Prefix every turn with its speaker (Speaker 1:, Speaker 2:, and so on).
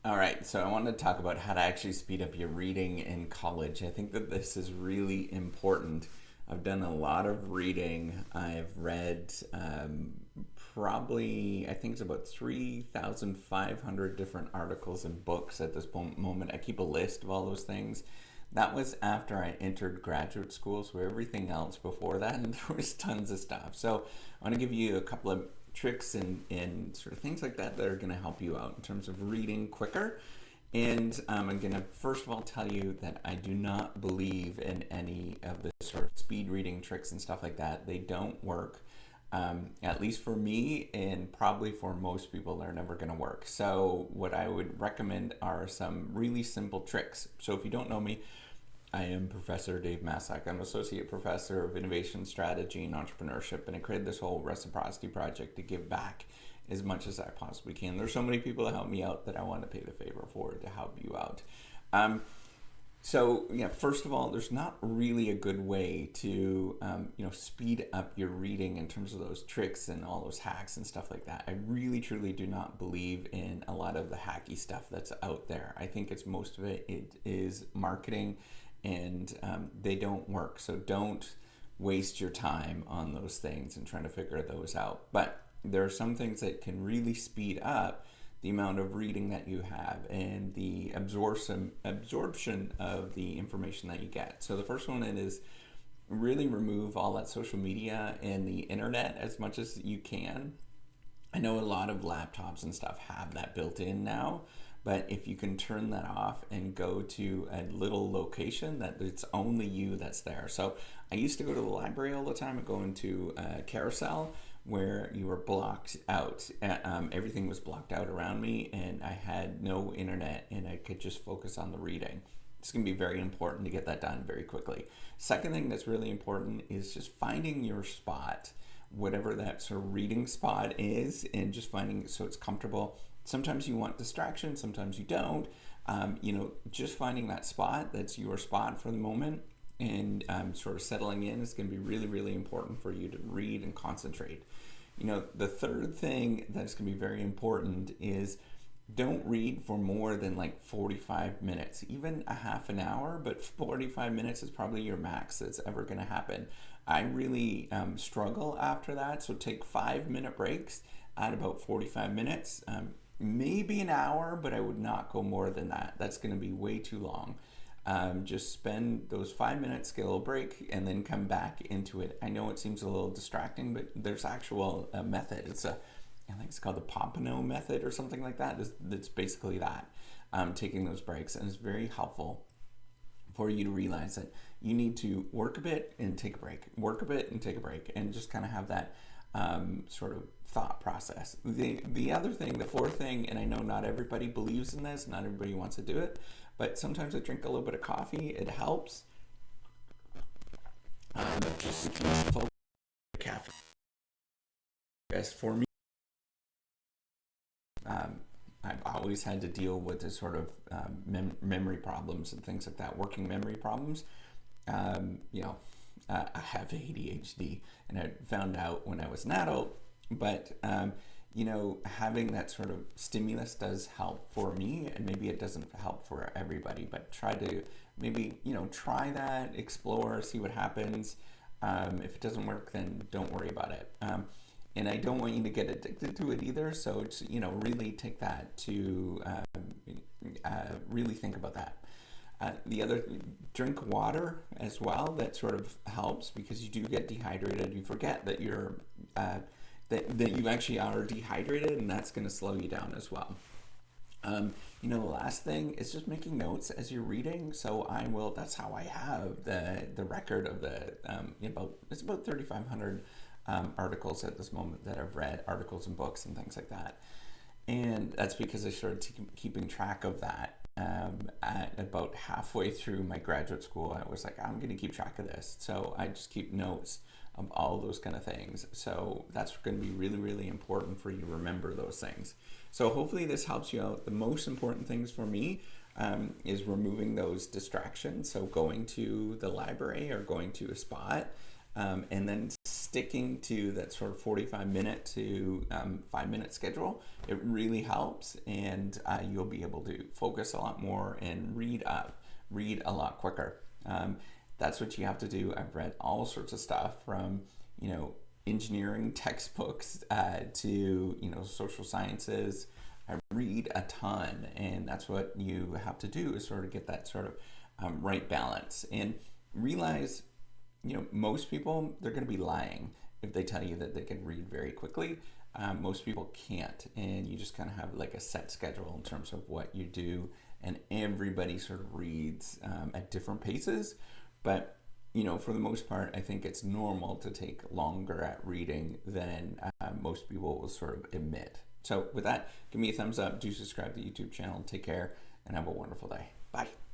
Speaker 1: All right, so I want to talk about how to actually speed up your reading in college. I think that this is really important. I've done a lot of reading. I've read probably, I think it's about 3,500 different articles and books at this moment. I keep a list of all those things. That was after I entered graduate school, so everything else before that, and there was tons of stuff. So I want to give you a couple of tricks and sort of things like that that are going to help you out in terms of reading quicker. And I'm going to first of all tell you that I do not believe in any of the sort of speed reading tricks and stuff like that. They don't work. At least for me, and probably for most people, they're never going to work. So what I would recommend are some really simple tricks. So if you don't know me, I am Professor Dave Maslach. I'm Associate Professor of Innovation Strategy and Entrepreneurship, and I created this whole reciprocity project to give back as much as I possibly can. There's so many people that help me out that I want to pay the favor forward to help you out. First of all, there's not really a good way to, speed up your reading in terms of those tricks and all those hacks and stuff like that. I really, truly do not believe in a lot of the hacky stuff that's out there. I think it's most of it is marketing, and they don't work. So don't waste your time on those things and trying to figure those out. But there are some things that can really speed up the amount of reading that you have and the absorption of the information that you get. So the first one is really remove all that social media and the internet as much as you can. I know a lot of laptops and stuff have that built in now, but if you can turn that off and go to a little location that it's only you that's there. So I used to go to the library all the time and go into a carousel where you were blocked out. Everything was blocked out around me, and I had no internet, and I could just focus on the reading. It's going to be very important to get that done very quickly. Second thing that's really important is just finding your spot, whatever that sort of reading spot is, and just finding it so it's comfortable. Sometimes you want distraction, sometimes you don't. Just finding that spot that's your spot for the moment and sort of settling in is going to be really, really important for you to read and concentrate. The third thing that's going to be very important is don't read for more than like 45 minutes, even a half an hour, but 45 minutes is probably your max that's ever going to happen. I really struggle after that, so take 5-minute breaks at about 45 minutes. Maybe an hour, but I would not go more than that. That's going to be way too long. Just spend those 5 minutes, get a little break, and then come back into it. I know it seems a little distracting, but there's actual method. I think it's called the Pompano method or something like that. It's basically that, taking those breaks, and it's very helpful for you to realize that you need to work a bit and take a break, work a bit and take a break, and just kind of have that sort of thought process. The other thing, the fourth thing, and I know not everybody believes in this, not everybody wants to do it, but sometimes I drink a little bit of coffee. It helps. Just keeps the caffeine. As for me, I've always had to deal with this sort of memory problems and things like that, working memory problems. I have ADHD, and I found out when I was an adult, but having that sort of stimulus does help for me, and maybe it doesn't help for everybody, but try to maybe, try that, explore, see what happens. If it doesn't work, then don't worry about it. And I don't want you to get addicted to it either, so it's, really take that to really think about that. The other, drink water as well. That sort of helps because you do get dehydrated. You forget that you're that you actually are dehydrated, and that's going to slow you down as well. The last thing is just making notes as you're reading. So that's how I have the record of it's about 3,500 articles at this moment that I've read, articles and books and things like that. And that's because I started keeping track of that at about halfway through my graduate school. I was like, I'm going to keep track of this. So I just keep notes of all those kind of things. So that's going to be really, really important for you to remember those things. So hopefully this helps you out. The most important things for me is removing those distractions. So going to the library or going to a spot, and then sticking to that sort of 45-minute to 5-minute schedule, It really helps, and you'll be able to focus a lot more and read a lot quicker. That's what you have to do. I've read all sorts of stuff from, engineering textbooks to, social sciences. I read a ton, and that's what you have to do is sort of get that sort of right balance and realize, most people, they're going to be lying if they tell you that they can read very quickly. Most people can't, and you just kind of have like a set schedule in terms of what you do, and everybody sort of reads at different paces. But for the most part, I think it's normal to take longer at reading than most people will sort of admit. So with that, give me a thumbs up, do subscribe to the YouTube channel, take care, and have a wonderful day. Bye.